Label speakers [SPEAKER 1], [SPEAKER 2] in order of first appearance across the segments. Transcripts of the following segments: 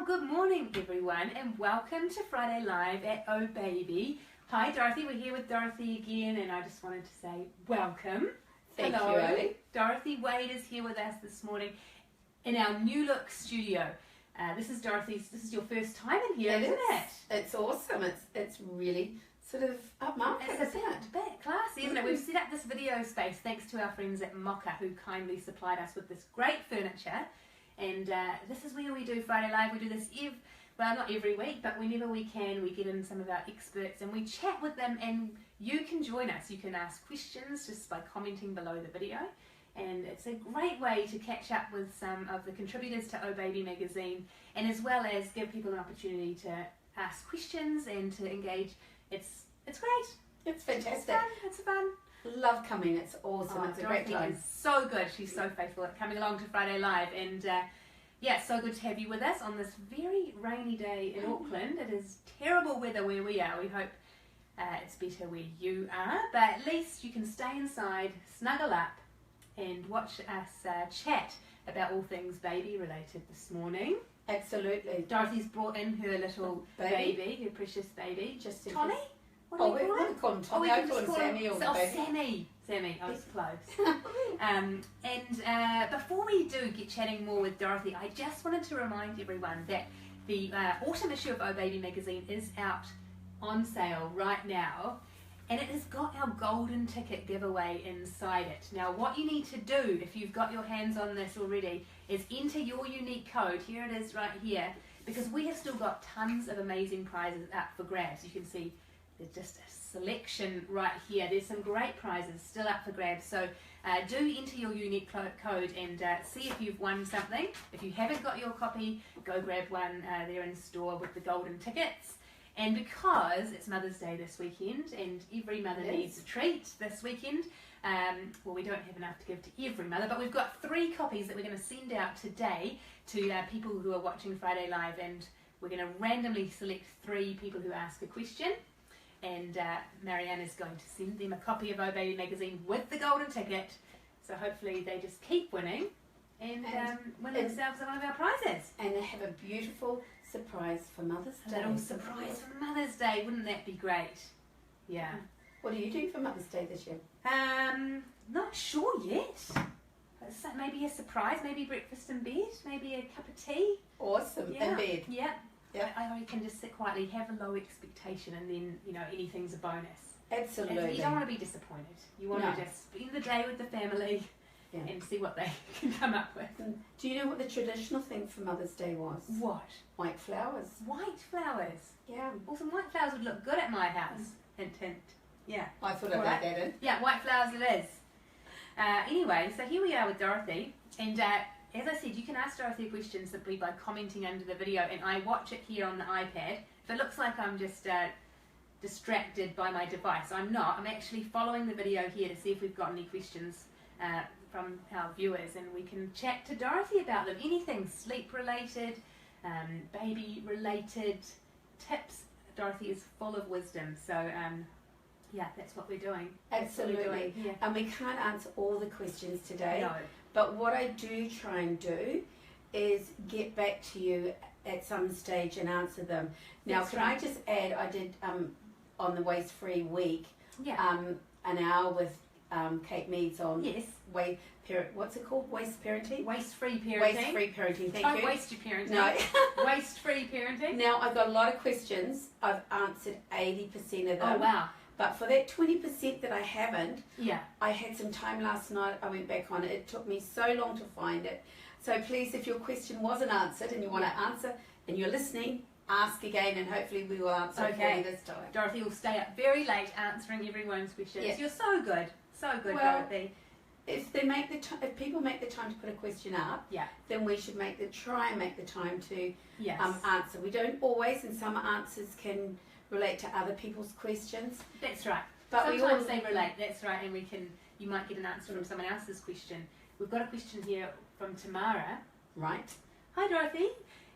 [SPEAKER 1] good morning everyone and welcome to Friday Live at OHbaby. Hi Dorothy, we're here with Dorothy again and I just wanted to say welcome.
[SPEAKER 2] Thank
[SPEAKER 1] Hello.
[SPEAKER 2] you, Ali.
[SPEAKER 1] Dorothy Waide is here with us this morning in our new look studio. This is your first time in here, isn't it?
[SPEAKER 2] It's awesome. It's really sort of upmarket,
[SPEAKER 1] It's a bit classy, isn't it? We've set up this video space thanks to our friends at Mocha who kindly supplied us with this great furniture. And this is where we do Friday Live. We do this, not every week, but whenever we can, we get in some of our experts and we chat with them and you can join us. You can ask questions just by commenting below the video. And it's a great way to catch up with some of the contributors to OHbaby magazine and as well as give people an opportunity to ask questions and to engage. It's great.
[SPEAKER 2] It's fantastic.
[SPEAKER 1] It's fun.
[SPEAKER 2] Love coming. It's awesome. It's a great time.
[SPEAKER 1] Is so good. She's so faithful at coming along to Friday Live, and yeah, it's so good to have you with us on this very rainy day in Auckland. It is terrible weather where we are. We hope it's better where you are, but at least you can stay inside, snuggle up, and watch us chat about all things baby related this morning.
[SPEAKER 2] Absolutely.
[SPEAKER 1] Dorothy's brought in her little baby, her precious baby,
[SPEAKER 2] Just
[SPEAKER 1] Tommy.
[SPEAKER 2] We call him Tommy. I call him Sammy or the baby.
[SPEAKER 1] Sammy, I was close. And before we do get chatting more with Dorothy, I just wanted to remind everyone that the autumn issue of OHbaby magazine is out on sale right now, and it has got our golden ticket giveaway inside it. Now, what you need to do, if you've got your hands on this already, is enter your unique code. Here it is right here, because we have still got tons of amazing prizes up for grabs. You can see there's just a selection right here. There's some great prizes still up for grabs. So do enter your unique code and see if you've won something. If you haven't got your copy, go grab one. They're in store with the golden tickets. And because it's Mother's Day this weekend and every mother needs a treat this weekend, well, we don't have enough to give to every mother, but we've got 3 copies that we're going to send out today to people who are watching Friday Live, and we're going to randomly select 3 people who ask a question. And Marianne is going to send them a copy of OHbaby magazine with the golden ticket. So hopefully they just keep winning and win themselves one of our prizes.
[SPEAKER 2] And they have a beautiful surprise for Mother's Day.
[SPEAKER 1] A little surprise for Mother's Day. Wouldn't that be great? Yeah.
[SPEAKER 2] What are you doing for Mother's Day this year?
[SPEAKER 1] Not sure yet. So maybe a surprise, maybe breakfast in bed, maybe a cup of tea.
[SPEAKER 2] Awesome. In bed.
[SPEAKER 1] Yeah.
[SPEAKER 2] Yeah.
[SPEAKER 1] I can just sit quietly, have a low expectation, and then, anything's a bonus.
[SPEAKER 2] Absolutely.
[SPEAKER 1] You don't want to be disappointed. You want to just spend the day with the family and see what they can come up with.
[SPEAKER 2] Do you know what the traditional thing for Mother's Day was?
[SPEAKER 1] What?
[SPEAKER 2] White flowers.
[SPEAKER 1] White flowers.
[SPEAKER 2] Yeah.
[SPEAKER 1] Well, some white flowers would look good at my house. Hint, hint. Yeah.
[SPEAKER 2] I thought I'd add that in.
[SPEAKER 1] Yeah, white flowers it is. Anyway, so here we are with Dorothy, and as I said, you can ask Dorothy a question simply by commenting under the video, and I watch it here on the iPad. If it looks like I'm just distracted by my device, I'm not. I'm actually following the video here to see if we've got any questions from our viewers, and we can chat to Dorothy about them. Anything sleep related, baby related, tips. Dorothy is full of wisdom, so yeah, that's what we're doing.
[SPEAKER 2] Absolutely.
[SPEAKER 1] Yeah.
[SPEAKER 2] And we can't answer all the questions today.
[SPEAKER 1] No.
[SPEAKER 2] But what I do try and do is get back to you at some stage and answer them. Now, I just add, I did on the Waste Free Week, an hour with Kate Meads on what's it called? Waste parenting?
[SPEAKER 1] Waste free parenting.
[SPEAKER 2] Waste free parenting, thank
[SPEAKER 1] Don't
[SPEAKER 2] you.
[SPEAKER 1] waste your parenting.
[SPEAKER 2] No.
[SPEAKER 1] Waste free parenting.
[SPEAKER 2] Now, I've got a lot of questions. I've answered 80% of them.
[SPEAKER 1] Oh, wow.
[SPEAKER 2] But for that 20% that I haven't,
[SPEAKER 1] yeah,
[SPEAKER 2] I had some time last night. I went back on it. It took me so long to find it. So please, if your question wasn't answered and you want to answer and you're listening, ask again and hopefully we will answer it for you this time.
[SPEAKER 1] Dorothy will stay up very late answering everyone's questions.
[SPEAKER 2] Yes.
[SPEAKER 1] You're so good. So good,
[SPEAKER 2] well,
[SPEAKER 1] Dorothy.
[SPEAKER 2] If if people make the time to put a question up, then we should try and make the time to answer. We don't always, and some answers can relate to other people's questions.
[SPEAKER 1] That's right.
[SPEAKER 2] But
[SPEAKER 1] sometimes they relate. That's right, and you might get an answer from someone else's question. We've got a question here from Tamara.
[SPEAKER 2] Right.
[SPEAKER 1] Hi Dorothy.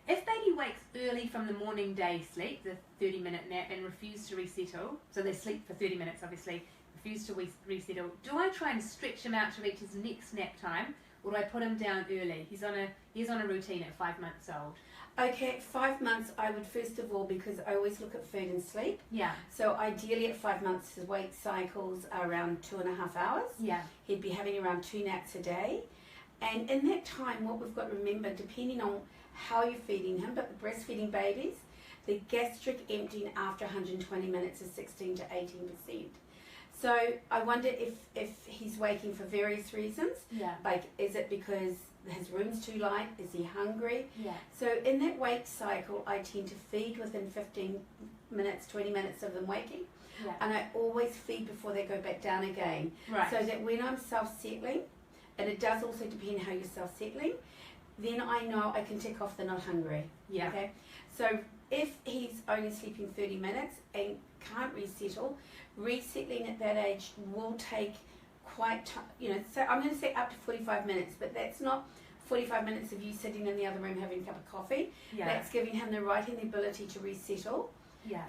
[SPEAKER 1] If baby wakes early from the morning day sleep, the 30-minute nap, and refuse to resettle, so they sleep for 30 minutes obviously, refuse to resettle, do I try and stretch him out to reach his next nap time, or do I put him down early? He's on a routine at 5 months old.
[SPEAKER 2] Okay, at 5 months, I would first of all, because I always look at food and sleep.
[SPEAKER 1] Yeah.
[SPEAKER 2] So ideally at 5 months, his weight cycles are around 2.5 hours.
[SPEAKER 1] Yeah.
[SPEAKER 2] He'd be having around 2 naps a day. And in that time, what we've got to remember, depending on how you're feeding him, but the breastfeeding babies, the gastric emptying after 120 minutes is 16 to 18%. So I wonder if he's waking for various reasons.
[SPEAKER 1] Yeah.
[SPEAKER 2] Like, is it because his room's too light? Is he hungry?
[SPEAKER 1] Yeah.
[SPEAKER 2] So in that wake cycle, I tend to feed within 15 minutes, 20 minutes of them waking.
[SPEAKER 1] Yeah.
[SPEAKER 2] And I always feed before they go back down again.
[SPEAKER 1] Right.
[SPEAKER 2] So that when I'm self-settling, and it does also depend how you're self-settling, then I know I can tick off they're not hungry.
[SPEAKER 1] Yeah.
[SPEAKER 2] Okay. So if he's only sleeping 30 minutes and can't resettle, resettling at that age will take quite so I'm going to say up to 45 minutes, but that's not 45 minutes of you sitting in the other room having a cup of coffee.
[SPEAKER 1] Yeah.
[SPEAKER 2] That's giving him the right and the ability to resettle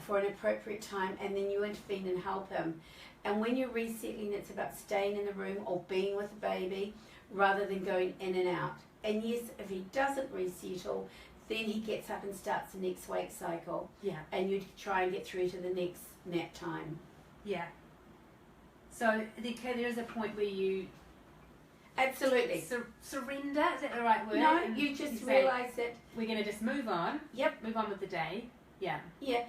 [SPEAKER 2] for an appropriate time, and then you intervene and help him. And when you're resettling, it's about staying in the room or being with the baby rather than going in and out. And yes, if he doesn't resettle, then he gets up and starts the next wake cycle.
[SPEAKER 1] Yeah.
[SPEAKER 2] And you try and get through to the next nap time.
[SPEAKER 1] Yeah. So there is a point where you
[SPEAKER 2] absolutely
[SPEAKER 1] surrender. Is that the right word?
[SPEAKER 2] No, you just realise that
[SPEAKER 1] we're going to just move on.
[SPEAKER 2] Yep.
[SPEAKER 1] Move on with the day. Yeah.
[SPEAKER 2] Yeah.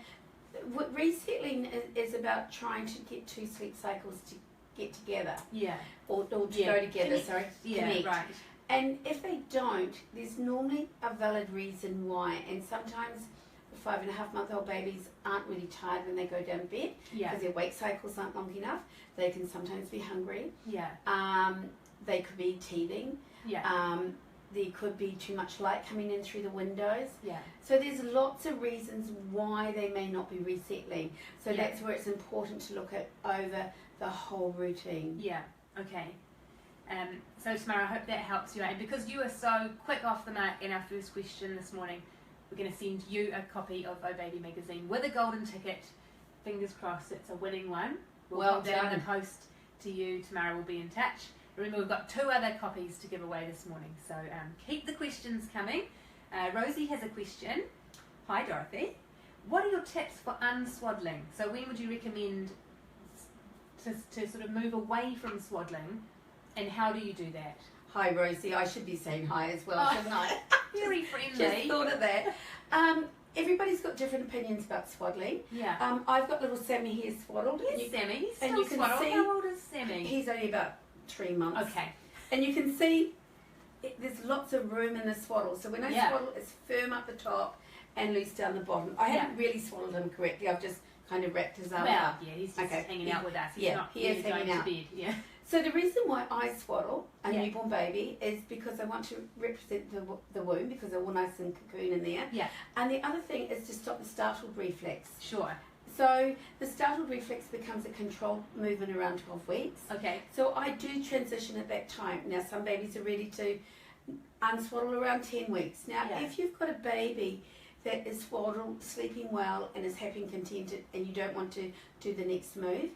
[SPEAKER 2] Resettling is about trying to get 2 sleep cycles to get together. Yeah. Or to go together. Connect.
[SPEAKER 1] Right.
[SPEAKER 2] And if they don't, there's normally a valid reason why. And sometimes 5.5-month-old babies aren't really tired when they go down to bed because their wake cycles aren't long enough. They can sometimes be hungry.
[SPEAKER 1] Yeah.
[SPEAKER 2] They could be teething.
[SPEAKER 1] Yeah.
[SPEAKER 2] There could be too much light coming in through the windows.
[SPEAKER 1] Yeah.
[SPEAKER 2] So there's lots of reasons why they may not be resettling. So that's where it's important to look at over the whole routine.
[SPEAKER 1] Yeah. Okay. So Tamara, I hope that helps you out. And because you were so quick off the mark in our first question this morning, we're going to send you a copy of OHbaby magazine with a golden ticket. Fingers crossed it's a winning one. We'll put that in the post to you. Tamara will be in touch. Remember, we've got 2 other copies to give away this morning, so keep the questions coming. Rosie has a question. Hi Dorothy. What are your tips for unswaddling? So when would you recommend to sort of move away from swaddling, and how do you do that?
[SPEAKER 2] Hi Rosie, I should be saying hi as well, shouldn't I?
[SPEAKER 1] Very friendly.
[SPEAKER 2] Just thought of that. Everybody's got different opinions about swaddling.
[SPEAKER 1] Yeah.
[SPEAKER 2] I've got little Sammy here swaddled.
[SPEAKER 1] Yes, Sammy. He's still
[SPEAKER 2] and you can
[SPEAKER 1] swaddled.
[SPEAKER 2] see
[SPEAKER 1] How old is Sammy?
[SPEAKER 2] He's only about 3 months.
[SPEAKER 1] Okay.
[SPEAKER 2] And you can see there's lots of room in the swaddle. So when I swaddle, it's firm up the top and loose down the bottom. I haven't really swaddled him correctly. I've just kind of wrapped his arm up.
[SPEAKER 1] Yeah, he's just hanging out with us. He's not
[SPEAKER 2] he is hanging out.
[SPEAKER 1] To bed. Yeah.
[SPEAKER 2] So the reason why I swaddle a newborn baby is because I want to represent the womb, because they're all nice and cocoon in there.
[SPEAKER 1] Yeah.
[SPEAKER 2] And the other thing is to stop the startled reflex.
[SPEAKER 1] Sure.
[SPEAKER 2] So the startled reflex becomes a controlled movement around 12 weeks.
[SPEAKER 1] Okay.
[SPEAKER 2] So I do transition at that time. Now some babies are ready to unswaddle around 10 weeks. Now if you've got a baby that is swaddled, sleeping well and is happy and contented, and you don't want to do the next move,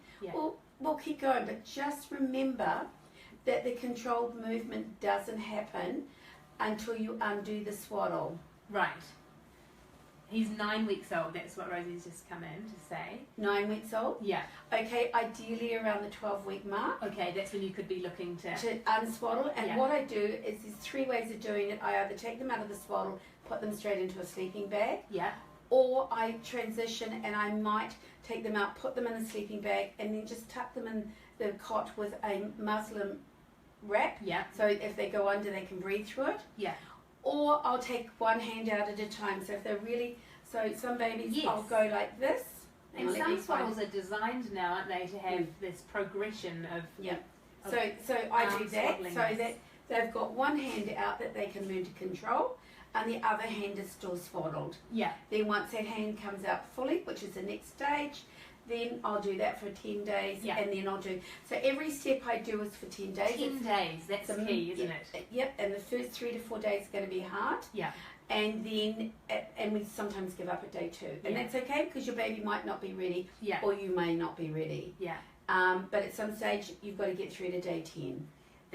[SPEAKER 2] we'll keep going. But just remember that the controlled movement doesn't happen until you undo the swaddle.
[SPEAKER 1] Right. He's 9 weeks old. That's what Rosie's just come in to say.
[SPEAKER 2] 9 weeks old?
[SPEAKER 1] Yeah.
[SPEAKER 2] Okay, ideally around the 12-week mark.
[SPEAKER 1] Okay, that's when you could be looking to
[SPEAKER 2] unswaddle. And what I do is there's 3 ways of doing it. I either take them out of the swaddle, put them straight into a sleeping bag.
[SPEAKER 1] Yeah.
[SPEAKER 2] Or I transition and I might take them out, put them in a sleeping bag, and then just tuck them in the cot with a muslin wrap.
[SPEAKER 1] Yeah.
[SPEAKER 2] So if they go under, they can breathe through it.
[SPEAKER 1] Yeah.
[SPEAKER 2] Or I'll take one hand out at a time. So if they're really, so some babies, I'll go like this.
[SPEAKER 1] And some swaddles are designed now, aren't they, to have this progression of...
[SPEAKER 2] Yeah. So I do that, so that they've got one hand out that they can learn to control, and the other hand is still swaddled.
[SPEAKER 1] Yeah.
[SPEAKER 2] Then once that hand comes out fully, which is the next stage, then I'll do that for 10 days, and then I'll do... So every step I do is for 10 days.
[SPEAKER 1] 10 days, that's the key, isn't it?
[SPEAKER 2] Yep, and the first 3 to 4 days are going to be hard.
[SPEAKER 1] Yeah.
[SPEAKER 2] And then, and we sometimes give up at day 2. And that's okay, because your baby might not be ready, or you may not be ready.
[SPEAKER 1] Yeah.
[SPEAKER 2] But at some stage, you've got to get through to day 10.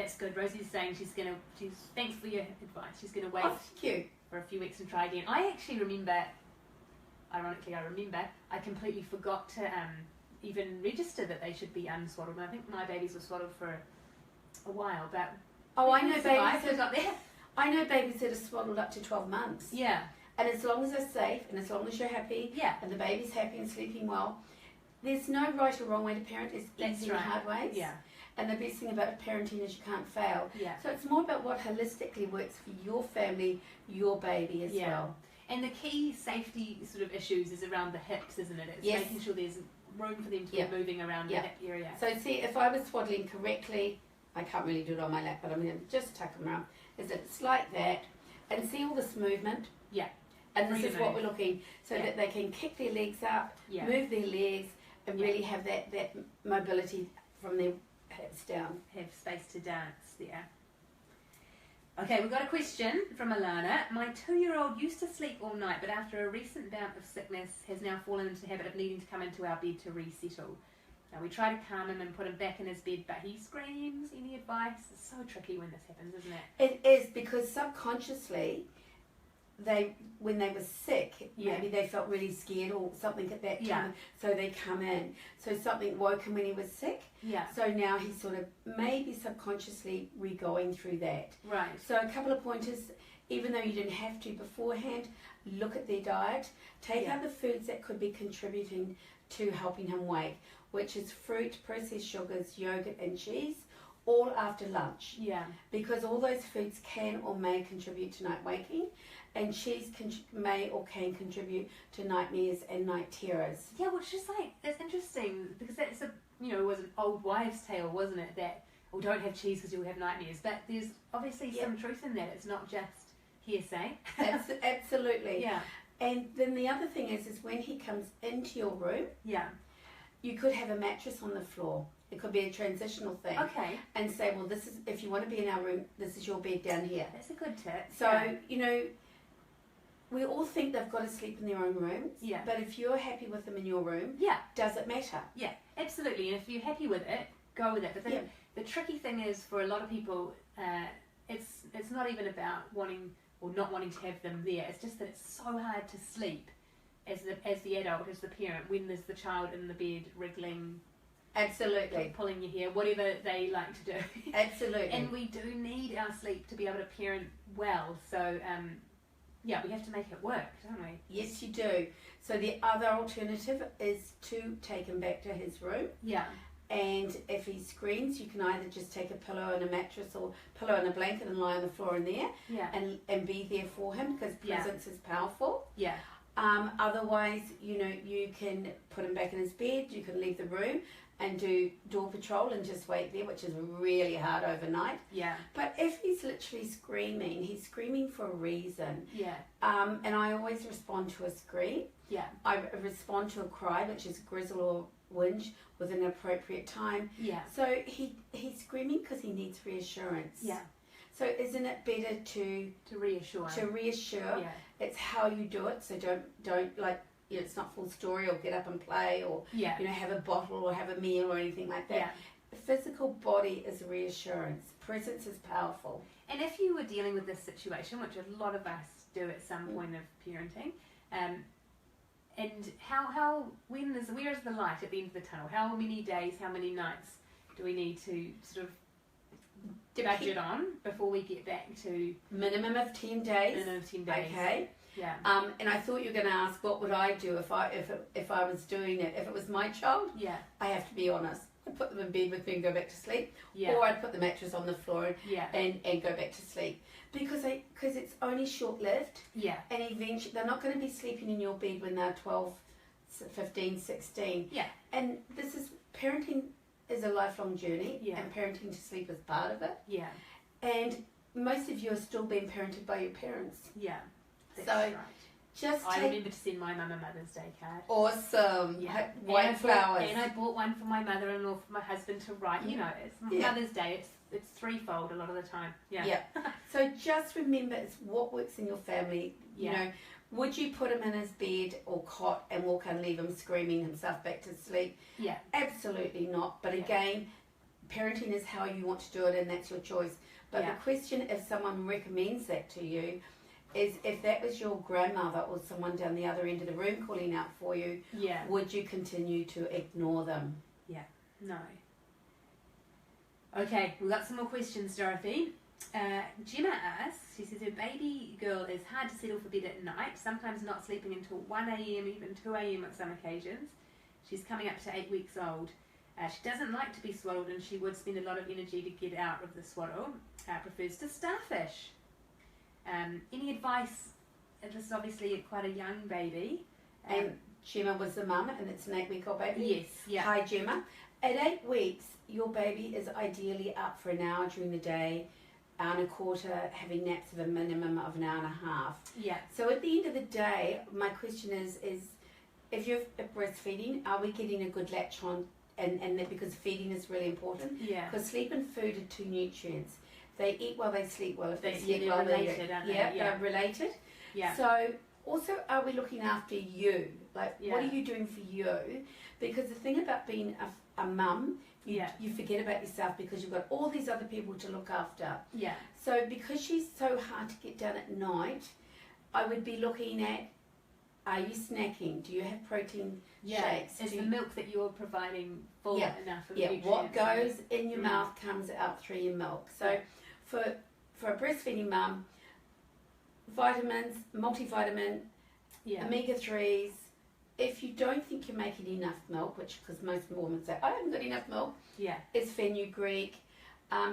[SPEAKER 1] That's good. Rosie's saying thanks for your advice. She's gonna wait for a few weeks and try again. I actually remember, ironically, I completely forgot to even register that they should be unswaddled. And I think my babies were swaddled for a while, but
[SPEAKER 2] I know babies that are swaddled up to 12 months.
[SPEAKER 1] Yeah.
[SPEAKER 2] And as long as they're safe, and as long as you're happy, and the baby's happy and sleeping well, there's no right or wrong way to parent. There's easy and hard ways. Yeah. And the best thing about parenting is you can't fail. Yeah. So it's more about what holistically works for your family, your baby as well.
[SPEAKER 1] And the key safety sort of issues is around the hips, isn't it? It's making sure there's room for them to be moving around the hip area.
[SPEAKER 2] So see, if I was swaddling correctly, I can't really do it on my lap, but I'm going to just tuck them around. It's like that. And see all this movement?
[SPEAKER 1] Yeah.
[SPEAKER 2] And this is what we're looking, so that they can kick their legs up, move their legs, and really have that mobility from their hips down.
[SPEAKER 1] Have space to dance there. Okay, we've got a question from Alana. My 2-year-old used to sleep all night, but after a recent bout of sickness has now fallen into the habit of needing to come into our bed to resettle. Now we try to calm him and put him back in his bed, but he screams. Any advice? It's so tricky when this happens, isn't it?
[SPEAKER 2] It is, because subconsciously, when they were sick, maybe they felt really scared or something at that time, so they come in. So something woke him when he was sick. Yeah. So now he's sort of maybe subconsciously re-going through that. Right. So a couple of pointers, even though you didn't have to beforehand, look at their diet. Take out the foods that could be contributing to helping him wake, which is fruit, processed sugars, yogurt and cheese, all after lunch. Yeah. Because all those foods can or may contribute to night waking, and cheese may or can contribute to nightmares and night terrors.
[SPEAKER 1] Yeah, which is it's interesting, because that's it was an old wives' tale, wasn't it? That, don't have cheese because you'll have nightmares. But there's obviously some truth in that. It's not just hearsay.
[SPEAKER 2] Absolutely. Yeah. And then the other thing is when he comes into your room, you could have a mattress on the floor. It could be a transitional thing. Okay. And say, well, this is, if you want to be in our room, this is your bed down here.
[SPEAKER 1] That's a good tip.
[SPEAKER 2] So, we all think they've got to sleep in their own rooms. Yeah. But if you're happy with them in your room, does it matter?
[SPEAKER 1] Yeah, absolutely. And if you're happy with it, go with it. But the tricky thing is, for a lot of people, it's not even about wanting or not wanting to have them there. It's just that it's so hard to sleep as the adult, as the parent, when there's the child in the bed wriggling.
[SPEAKER 2] Absolutely.
[SPEAKER 1] Pulling your hair, whatever they like to do.
[SPEAKER 2] Absolutely.
[SPEAKER 1] And we do need our sleep to be able to parent well. So, we have to make it work, don't we?
[SPEAKER 2] Yes, you do. So the other alternative is to take him back to his room. Yeah. And if he screams, you can either just take a pillow and a mattress, or pillow and a blanket, and lie on the floor in there. Yeah. And be there for him, because presence is powerful. Yeah. Otherwise, you can put him back in his bed. You can leave the room and do door patrol and just wait there, which is really hard overnight. Yeah. But if he's literally screaming, he's screaming for a reason. Yeah. And I always respond to a scream. Yeah. I respond to a cry, which is grizzle or whinge, with an appropriate time. Yeah. So he's screaming because he needs reassurance. Yeah. So isn't it better to
[SPEAKER 1] reassure?
[SPEAKER 2] To reassure. Yeah. It's how you do it. So don't it's not full story, or get up and play, or have a bottle or have a meal or anything like that. Yeah. The physical body is reassurance. Presence is powerful.
[SPEAKER 1] And if you were dealing with this situation, which a lot of us do at some point of parenting, and where is the light at the end of the tunnel? How many days, how many nights do we need to sort of budget on before we get back to
[SPEAKER 2] minimum of 10 days?
[SPEAKER 1] Minimum of 10 days.
[SPEAKER 2] Okay. Yeah. And I thought you were going to ask, what would I do if I was doing it? If it was my child, I have to be honest. I'd put them in bed with me and go back to sleep, or I'd put the mattress on the floor and go back to sleep, because it's only short lived. Yeah. And eventually they're not going to be sleeping in your bed when they're 12, 15, 16. Yeah. And this is parenting is a lifelong journey, and parenting to sleep is part of it. Yeah. And most of you are still being parented by your parents. Yeah. That's right.
[SPEAKER 1] I remember to send my mum a Mother's Day card.
[SPEAKER 2] Awesome. Yeah. White flowers.
[SPEAKER 1] And I bought one for my mother-in-law, for my husband to write. It's Mother's Day. It's threefold a lot of the time. Yeah. Yeah.
[SPEAKER 2] So just remember, it's what works in your family. Would you put him in his bed or cot and walk and leave him screaming himself back to sleep? Yeah. Absolutely not. But again, parenting is how you want to do it, and that's your choice. But
[SPEAKER 1] Yeah.
[SPEAKER 2] the question, if someone recommends that to you, is if that was your grandmother or someone down the other end of the room calling out for you,
[SPEAKER 1] Yeah.
[SPEAKER 2] would you continue to ignore them?
[SPEAKER 1] No. Okay, we've got some more questions, Dorothy. Gemma asks, she says her baby girl is hard to settle for bed at night, sometimes not sleeping until 1 a.m, even 2 a.m. on some occasions. She's coming up to 8 weeks old. She doesn't like to be swaddled, and she would spend a lot of energy to get out of the swaddle. Prefers to starfish. Any advice? This is obviously quite a young baby.
[SPEAKER 2] And Gemma was the mum, and it's an 8-week-old baby?
[SPEAKER 1] Yes, yeah.
[SPEAKER 2] Hi, Gemma. At 8 weeks, your baby is ideally up for an hour during the day, hour and a quarter, having naps of a minimum of an hour and a half.
[SPEAKER 1] Yeah.
[SPEAKER 2] So at the end of the day, my question is if you're breastfeeding, are we getting a good latch on? And that, because feeding is really important.
[SPEAKER 1] Yeah.
[SPEAKER 2] Because sleep and food are two nutrients. They eat while they sleep well. If they
[SPEAKER 1] They're
[SPEAKER 2] sleep well,
[SPEAKER 1] related, aren't they?
[SPEAKER 2] yeah,
[SPEAKER 1] Yeah.
[SPEAKER 2] they're related.
[SPEAKER 1] Yeah.
[SPEAKER 2] So also, are we looking after you? Like, what
[SPEAKER 1] Yeah.
[SPEAKER 2] are you doing for you? Because the thing about being a mum, you forget about yourself because you've got all these other people to look after.
[SPEAKER 1] Yeah.
[SPEAKER 2] So because she's so hard to get done at night, I would be looking at, are you snacking? Do you have protein shakes?
[SPEAKER 1] Is the milk that you're providing full enough of nutrients?
[SPEAKER 2] What goes in your mouth comes out through your milk. So for a breastfeeding mum, vitamins, multivitamin, omega-3s. If you don't think you're making enough milk, which, because most women say, I haven't got enough milk, it's fenugreek.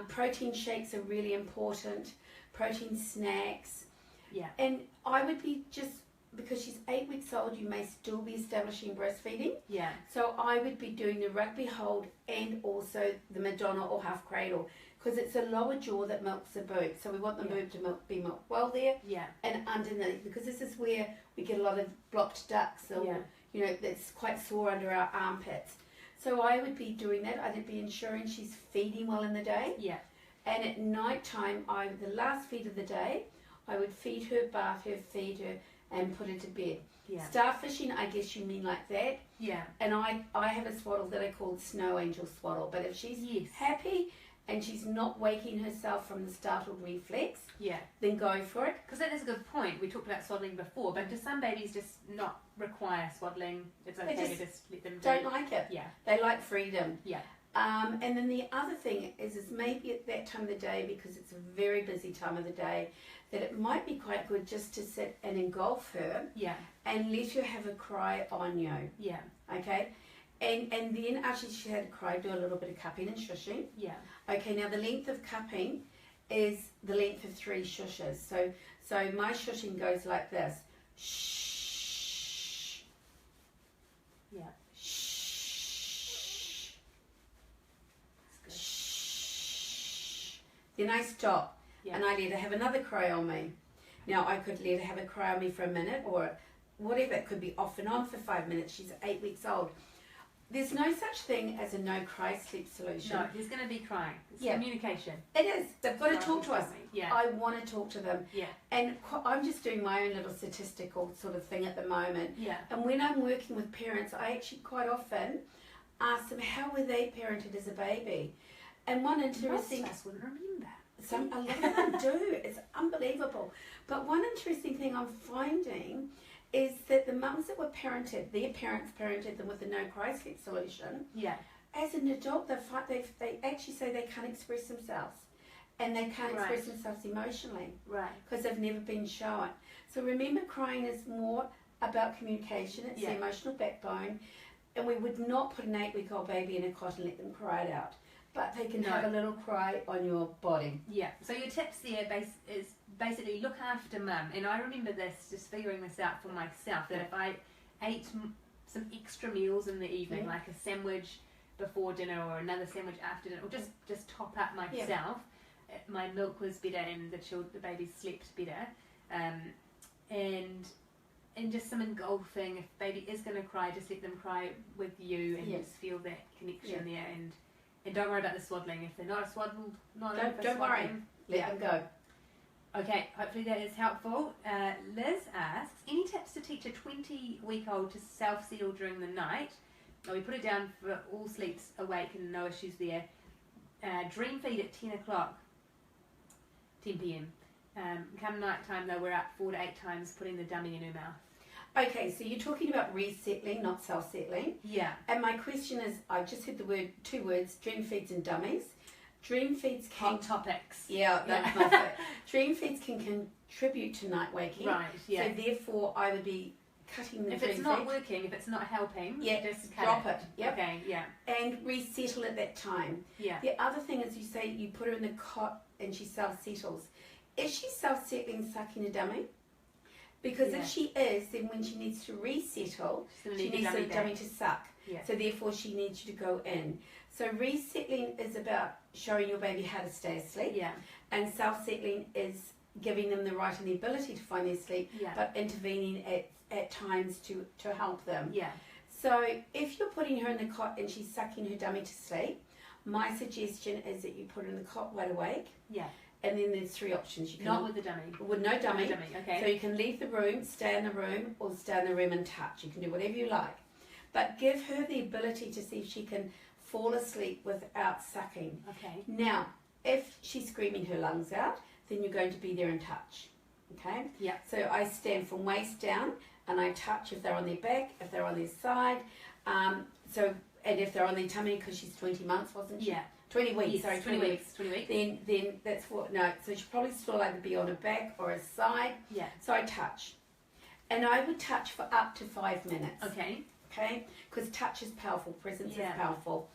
[SPEAKER 2] Protein shakes are really important. Protein snacks.
[SPEAKER 1] Yeah.
[SPEAKER 2] And I would be just, because she's 8 weeks old, you may still be establishing breastfeeding.
[SPEAKER 1] Yeah.
[SPEAKER 2] So I would be doing the rugby hold and also the Madonna or half cradle, because it's a lower jaw that milks the boob. So we want the boob to be milked well there and underneath, because this is where we get a lot of blocked ducts or, you know, that's quite sore under our armpits. So I would be doing that. I'd be ensuring she's feeding well in the day.
[SPEAKER 1] Yeah.
[SPEAKER 2] And at night time, the last feed of the day, I would feed her, bath her, feed her, and put her to bed.
[SPEAKER 1] Yeah.
[SPEAKER 2] Starfishing, I guess you mean like that.
[SPEAKER 1] Yeah.
[SPEAKER 2] And I have a swaddle that I call the Snow Angel swaddle. But if she's happy and she's not waking herself from the startled reflex, then go for it.
[SPEAKER 1] Because that is a good point. We talked about swaddling before, but do some babies just not require swaddling? It's okay to just let them do
[SPEAKER 2] don't like it.
[SPEAKER 1] Yeah.
[SPEAKER 2] They like freedom.
[SPEAKER 1] Yeah.
[SPEAKER 2] And then the other thing is maybe at that time of the day, because it's a very busy time of the day, that it might be quite good just to sit and engulf her and let her have a cry on you. Yeah. Okay? And then after she had a cry, do a little bit of cupping and shushing. Yeah. Okay, now the length of cupping is the length of 3 shushes. So my shushing goes like this. Shh. Yeah. Shh. Shh. Then I stop. And I let her have another cry on me. Now I could let her have a cry on me for a minute or whatever. It could be off and on for 5 minutes. She's 8 weeks old. There's no such thing as a no cry sleep solution.
[SPEAKER 1] No, there's going to be crying. It's communication.
[SPEAKER 2] It is. They've got to talk to us.
[SPEAKER 1] Yeah.
[SPEAKER 2] I want to talk to them.
[SPEAKER 1] Yeah.
[SPEAKER 2] And I'm just doing my own little statistical sort of thing at the moment.
[SPEAKER 1] Yeah.
[SPEAKER 2] And when I'm working with parents, I actually quite often ask them how were they parented as a baby. And one interesting.
[SPEAKER 1] Most of us wouldn't remember.
[SPEAKER 2] A lot of them do. It's unbelievable. But one interesting thing I'm finding is that the mums that were parented, their parents parented them with the no cry sleep solution. Yeah. As an adult, they actually say they can't express themselves, and they can't express themselves emotionally. Right. Because they've never been shown. So remember, crying is more about communication. It's the emotional backbone, and we would not put an 8-week-old baby in a cot and let them cry it out. But they can have a little cry on your body. Yeah.
[SPEAKER 1] So your tips there is basically look after mum. And I remember this, just figuring this out for myself, that if I ate some extra meals in the evening, like a sandwich before dinner or another sandwich after dinner, or just top up myself, my milk was better and the babies slept better. And just some engulfing. If baby is going to cry, just let them cry with you and just feel that connection there. And don't worry about the swaddling. If they're not swaddled,
[SPEAKER 2] don't worry. Let them go.
[SPEAKER 1] Okay, hopefully that is helpful. Liz asks, any tips to teach a 20-week-old to self-settle during the night? We put it down for all sleeps awake and no issues there. dream feed at 10 o'clock, 10 p.m. Come night time though, we're up 4 to 8 times putting the dummy in her mouth.
[SPEAKER 2] Okay, so you're talking about resettling, not self-settling.
[SPEAKER 1] Yeah.
[SPEAKER 2] And my question is, I just heard the two words, dream feeds and dummies. Dream feeds can...
[SPEAKER 1] Hot topics.
[SPEAKER 2] Yeah, that's my favorite. Dream feeds can contribute to night waking.
[SPEAKER 1] Right, yeah.
[SPEAKER 2] So therefore, I would be cutting the
[SPEAKER 1] if
[SPEAKER 2] dream
[SPEAKER 1] it's not
[SPEAKER 2] feed.
[SPEAKER 1] working, if it's not helping, just
[SPEAKER 2] drop it. Yep.
[SPEAKER 1] Okay, yeah.
[SPEAKER 2] And resettle at that time.
[SPEAKER 1] Yeah.
[SPEAKER 2] The other thing is, you say you put her in the cot and she self-settles. Is she self-settling, sucking a dummy? Because if she is, then when she needs to resettle, she needs the dummy to suck.
[SPEAKER 1] Yeah.
[SPEAKER 2] So therefore she needs you to go in. So resettling is about showing your baby how to stay asleep.
[SPEAKER 1] Yeah.
[SPEAKER 2] And self-settling is giving them the right and the ability to find their sleep, but intervening at times to help them.
[SPEAKER 1] Yeah.
[SPEAKER 2] So if you're putting her in the cot and she's sucking her dummy to sleep, my suggestion is that you put her in the cot wide awake.
[SPEAKER 1] Yeah.
[SPEAKER 2] And then there's 3 options. You can
[SPEAKER 1] not with the dummy.
[SPEAKER 2] With no dummy.
[SPEAKER 1] No dummy, okay.
[SPEAKER 2] So you can leave the room, stay in the room, or stay in the room and touch. You can do whatever you like. But give her the ability to see if she can fall asleep without sucking.
[SPEAKER 1] Okay.
[SPEAKER 2] Now, if she's screaming her lungs out, then you're going to be there and touch. Okay?
[SPEAKER 1] Yeah.
[SPEAKER 2] So I stand from waist down and I touch if they're on their back, if they're on their side. And if they're on their tummy, because she's 20 months, wasn't she?
[SPEAKER 1] Yeah.
[SPEAKER 2] 20 weeks,
[SPEAKER 1] yes,
[SPEAKER 2] sorry,
[SPEAKER 1] 20 weeks. 20 weeks.
[SPEAKER 2] Then that's what, no, so she'll probably still either be on her back or her side.
[SPEAKER 1] Yeah.
[SPEAKER 2] So I touch. And I would touch for up to 5 minutes.
[SPEAKER 1] Okay.
[SPEAKER 2] Okay? Because touch is powerful, presence is powerful.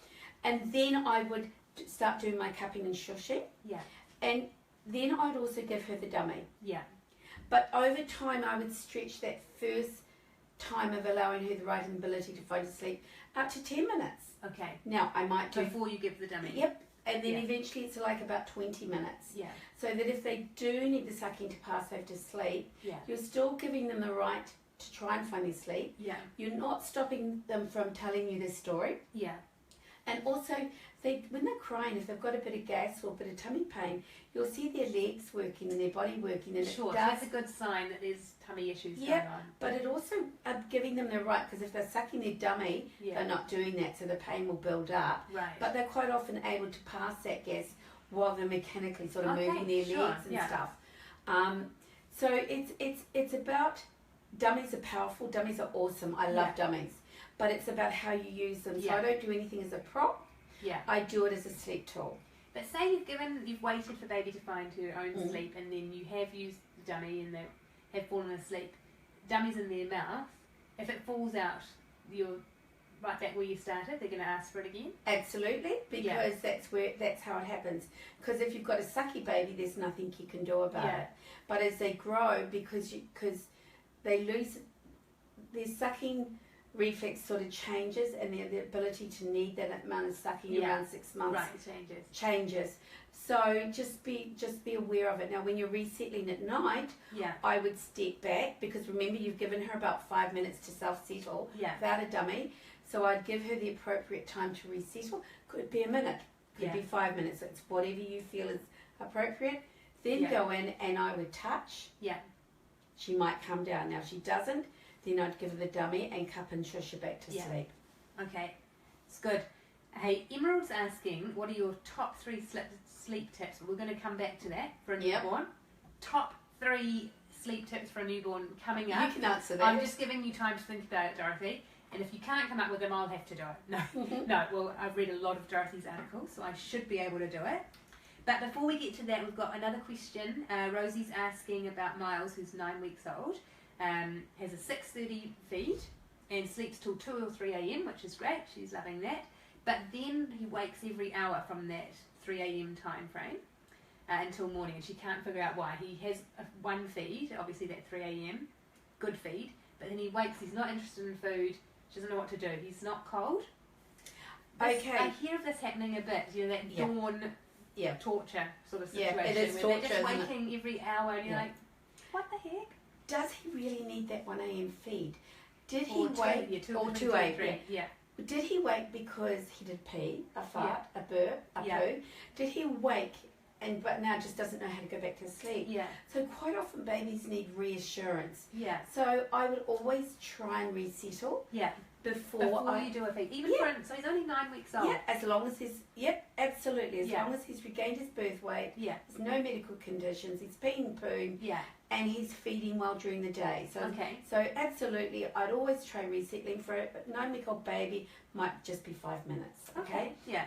[SPEAKER 2] And then I would start doing my cupping and shushing.
[SPEAKER 1] Yeah.
[SPEAKER 2] And then I'd also give her the dummy.
[SPEAKER 1] Yeah.
[SPEAKER 2] But over time, I would stretch that first time of allowing her the right ability to find sleep up to 10 minutes.
[SPEAKER 1] Okay.
[SPEAKER 2] Now, I might do...
[SPEAKER 1] Before you give the dummy.
[SPEAKER 2] Yep. And then eventually it's like about 20 minutes.
[SPEAKER 1] Yeah.
[SPEAKER 2] So that if they do need the sucking to pass over to sleep, you're still giving them the right to try and find their sleep.
[SPEAKER 1] Yeah.
[SPEAKER 2] You're not stopping them from telling you their story.
[SPEAKER 1] Yeah.
[SPEAKER 2] And also, when they're crying, if they've got a bit of gas or a bit of tummy pain, you'll see their legs working and their body working. And
[SPEAKER 1] sure,
[SPEAKER 2] it does,
[SPEAKER 1] that's a good sign that there's tummy issues going on.
[SPEAKER 2] But it also giving them the right, because if they're sucking their dummy, they're not doing that, so the pain will build up.
[SPEAKER 1] Right.
[SPEAKER 2] But they're quite often able to pass that gas while they're mechanically sort of moving their legs and stuff. So it's about, dummies are powerful, dummies are awesome. I love dummies. But it's about how you use them. So I don't do anything as a prop.
[SPEAKER 1] Yeah.
[SPEAKER 2] I do it as a sleep tool.
[SPEAKER 1] But say you've waited for baby to find her own sleep, and then you have used the dummy and they have fallen asleep. Dummy's in their mouth. If it falls out, you're right back where you started. They're going to ask for it again.
[SPEAKER 2] Absolutely, because that's how it happens. Because if you've got a sucky baby, there's nothing you can do about it. But as they grow, because they lose their sucking reflex sort of changes, and the ability to need that amount of sucking around 6 months changes. So just be aware of it. Now when you're resettling at night, I would step back, because remember you've given her about 5 minutes to self-settle without a dummy. So I'd give her the appropriate time to resettle. Could be a minute, could be 5 minutes. It's whatever you feel is appropriate. Then go in and I would touch. Yeah. She might come down. Now if she doesn't, then I'd give her the dummy and cup and shush her back to sleep.
[SPEAKER 1] Okay, it's good. Hey, Emerald's asking, what are your top 3 sleep tips? We're going to come back to that for a newborn. Top 3 sleep tips for a newborn coming up.
[SPEAKER 2] You can answer that.
[SPEAKER 1] I'm just giving you time to think about it, Dorothy. And if you can't come up with them, I'll have to do it. No, well, I've read a lot of Dorothy's articles, so I should be able to do it. But before we get to that, we've got another question. Rosie's asking about Miles, who's 9 weeks old. Has a 6:30 feed and sleeps till 2 or 3 a.m, which is great. She's loving that. But then he wakes every hour from that 3 a.m. time frame until morning, and she can't figure out why. He has one feed, obviously that 3 a.m, good feed, but then he wakes, he's not interested in food, she doesn't know what to do. He's not cold. I hear of this happening a bit, you know, that dawn torture sort of situation.
[SPEAKER 2] It is
[SPEAKER 1] where
[SPEAKER 2] torture,
[SPEAKER 1] they're just waking every hour and you're like, what the heck?
[SPEAKER 2] Does he really need that 1 a.m. feed? Did he
[SPEAKER 1] or
[SPEAKER 2] wake?
[SPEAKER 1] 2
[SPEAKER 2] or 2 a.m. Did he wake because he did pee, a fart, a burp, a poo? Did he wake but now just doesn't know how to go back to sleep.
[SPEAKER 1] Yeah.
[SPEAKER 2] So quite often babies need reassurance.
[SPEAKER 1] Yeah.
[SPEAKER 2] So I would always try and resettle.
[SPEAKER 1] Yeah.
[SPEAKER 2] Before
[SPEAKER 1] you do a feed, even so he's only 9 weeks old.
[SPEAKER 2] Yeah, as long as he's absolutely. As long as he's regained his birth weight.
[SPEAKER 1] Yeah.
[SPEAKER 2] There's no medical conditions. He's peeing poon.
[SPEAKER 1] Yeah.
[SPEAKER 2] And he's feeding well during the day. So absolutely, I'd always try resettling. For a 9-week-old baby might just be 5 minutes. Okay.
[SPEAKER 1] Yeah.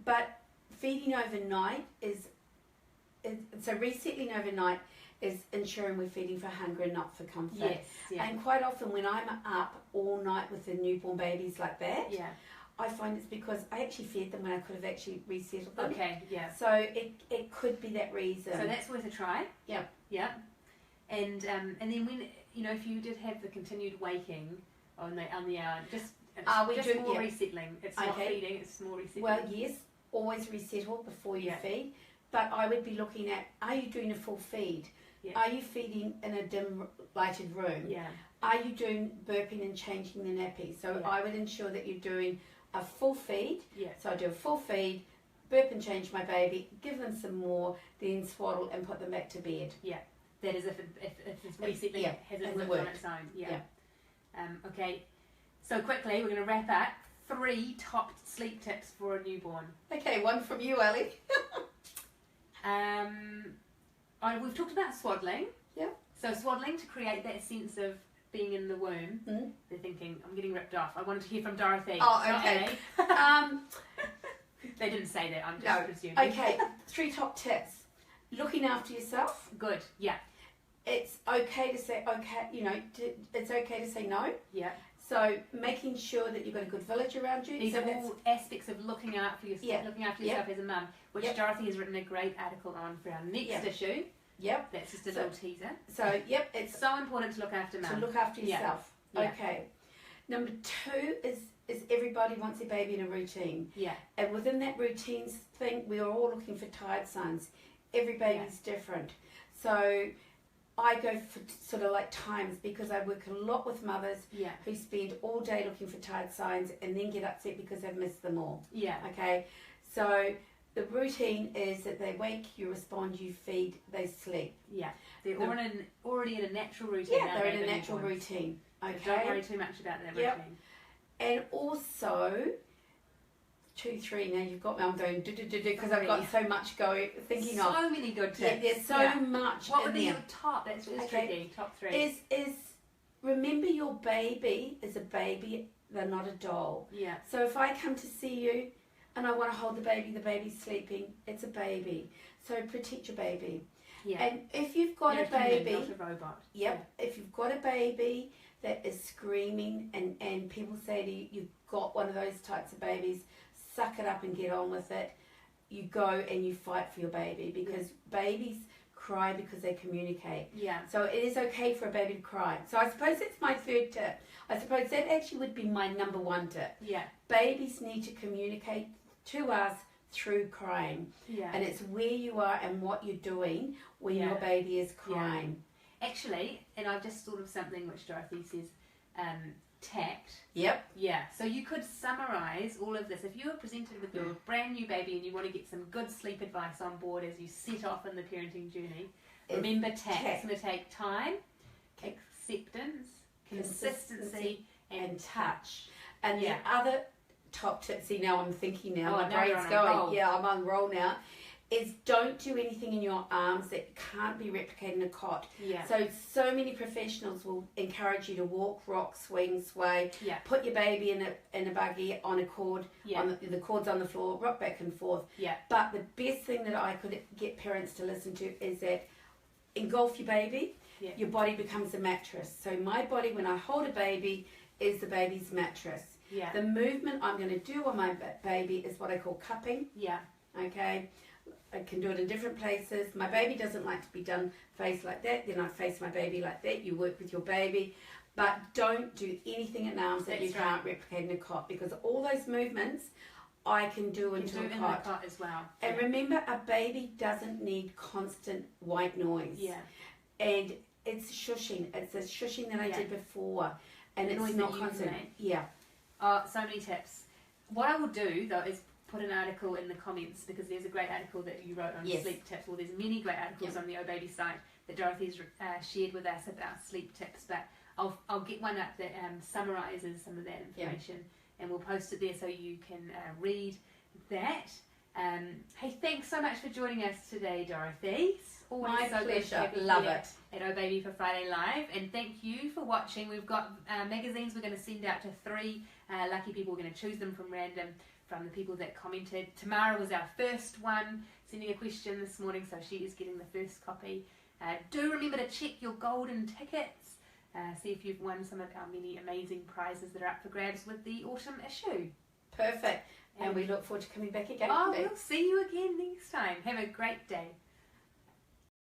[SPEAKER 2] But feeding overnight is so resettling overnight is ensuring we're feeding for hunger and not for comfort.
[SPEAKER 1] Yes. Yeah.
[SPEAKER 2] And quite often when I'm up all night with the newborn babies like that, I find it's because I actually fed them when I could have actually resettled them.
[SPEAKER 1] Okay. Yeah.
[SPEAKER 2] So it could be that reason.
[SPEAKER 1] So that's worth a try.
[SPEAKER 2] Yeah.
[SPEAKER 1] Yeah. And then when if you did have the continued waking on the hour, just more resettling. It's not feeding. It's more resettling.
[SPEAKER 2] Well, yes, always resettle before you feed. But I would be looking at, are you doing a full feed? Yeah. Are you feeding in a dim lighted room?
[SPEAKER 1] Yeah.
[SPEAKER 2] Are you doing burping and changing the nappy? So I would ensure that you're doing a full feed. Yeah. So I do a full feed, burp and change my baby, give them some more, then swaddle and put them back to bed. Yeah.
[SPEAKER 1] That is if it's resettling hasn't worked on its own. Yeah. Okay. So quickly, we're going to wrap up. 3 top sleep tips for a newborn.
[SPEAKER 2] Okay, one from you, Ali.
[SPEAKER 1] We've talked about swaddling. Yeah. So swaddling to create that sense of being in the womb. Mm-hmm. They're thinking, I'm getting ripped off. I wanted to hear from Dorothy.
[SPEAKER 2] Oh, okay.
[SPEAKER 1] They didn't say that. I'm just presuming.
[SPEAKER 2] Okay. 3 top tips. Looking after yourself.
[SPEAKER 1] Good. Yeah.
[SPEAKER 2] It's okay to say it's okay to say no.
[SPEAKER 1] Yeah.
[SPEAKER 2] So making sure that you've got a good village around you.
[SPEAKER 1] These are all aspects of looking out for yourself, looking after yourself as a mum, which Dorothy has written a great article on for our next issue. Yep. That's just a little teaser.
[SPEAKER 2] So it's
[SPEAKER 1] so important to look after mum.
[SPEAKER 2] To look after yourself. Yeah. Okay. Number 2 is everybody wants their baby in a routine. Yeah. And within that routine thing, we are all looking for tired signs. Every baby's different. So I go for sort of like times because I work a lot with mothers who spend all day looking for tired signs and then get upset because they've missed them all. Yeah. Okay. So the routine is that they wake, you respond, you feed, they sleep. Yeah.
[SPEAKER 1] They're already in a natural routine.
[SPEAKER 2] Yeah, they're in a natural routine. Okay.
[SPEAKER 1] So don't worry too much about that routine.
[SPEAKER 2] And also 2, 3. Now you've got me. I'm going because I've got so much thinking of.
[SPEAKER 1] So many good tips.
[SPEAKER 2] Yeah, there's so much.
[SPEAKER 1] What would be your top? That's tricky. Top 3
[SPEAKER 2] is remember your baby is a baby. They're not a doll. Yeah. So if I come to see you and I want to hold the baby's sleeping. It's a baby. So protect your baby. Yeah. And if you've got a baby,
[SPEAKER 1] not a robot.
[SPEAKER 2] Yep. Yeah. If you've got a baby that is screaming and people say to you, you've got one of those types of babies. Suck it up and get on with it. You go and you fight for your baby because babies cry because they communicate. Yeah. So it is okay for a baby to cry. So I suppose that's my 3rd tip. I suppose that actually would be my number 1 tip. Yeah. Babies need to communicate to us through crying. Yeah. And it's where you are and what you're doing when your baby is crying.
[SPEAKER 1] Yeah. Actually, and I've just thought of something which Dorothy says, tact.
[SPEAKER 2] Yep.
[SPEAKER 1] Yeah. So you could summarise all of this. If you were presented with your brand new baby and you want to get some good sleep advice on board as you set off in the parenting journey, remember tact. It's going to take time, acceptance, consistency, and touch.
[SPEAKER 2] And the other top tip, see now I'm thinking now, my brain's going, I'm on roll now, is don't do anything in your arms that can't be replicated in a cot. Yeah. So many professionals will encourage you to walk, rock, swing, sway, put your baby in a buggy on a cord, the cord's on the floor, rock back and forth. Yeah. But the best thing that I could get parents to listen to is that engulf your baby, your body becomes a mattress. So my body, when I hold a baby, is the baby's mattress. Yeah. The movement I'm going to do on my baby is what I call cupping. Yeah. Okay. I can do it in different places. My baby doesn't like to be done face like that. Then I face my baby like that. You work with your baby. But don't do anything in arms that you can't replicate in a cot because all those movements I can do into a cot.
[SPEAKER 1] In the cot as well.
[SPEAKER 2] And remember, a baby doesn't need constant white noise. Yeah. And it's shushing. It's a shushing that I did before. And it's not constant. Yeah.
[SPEAKER 1] So many tips. What I will do though is put an article in the comments, because there's a great article that you wrote on sleep tips. Well, there's many great articles on the OHbaby site that Dorothy's shared with us about sleep tips, but I'll get one up that summarises some of that information, and we'll post it there so you can read that. Hey, thanks so much for joining us today, Dorothy. Always
[SPEAKER 2] My
[SPEAKER 1] so
[SPEAKER 2] pleasure.
[SPEAKER 1] Good to
[SPEAKER 2] Love
[SPEAKER 1] here
[SPEAKER 2] it.
[SPEAKER 1] At OHbaby for Friday Live, and thank you for watching. We've got magazines we're going to send out to 3 lucky people. We're going to choose them from random, from the people that commented. Tamara was our first one, sending a question this morning, so she is getting the first copy. Do remember to check your golden tickets, see if you've won some of our many amazing prizes that are up for grabs with the autumn issue.
[SPEAKER 2] Perfect. And we look forward to coming back again.
[SPEAKER 1] Oh, we'll see you again next time. Have a great day.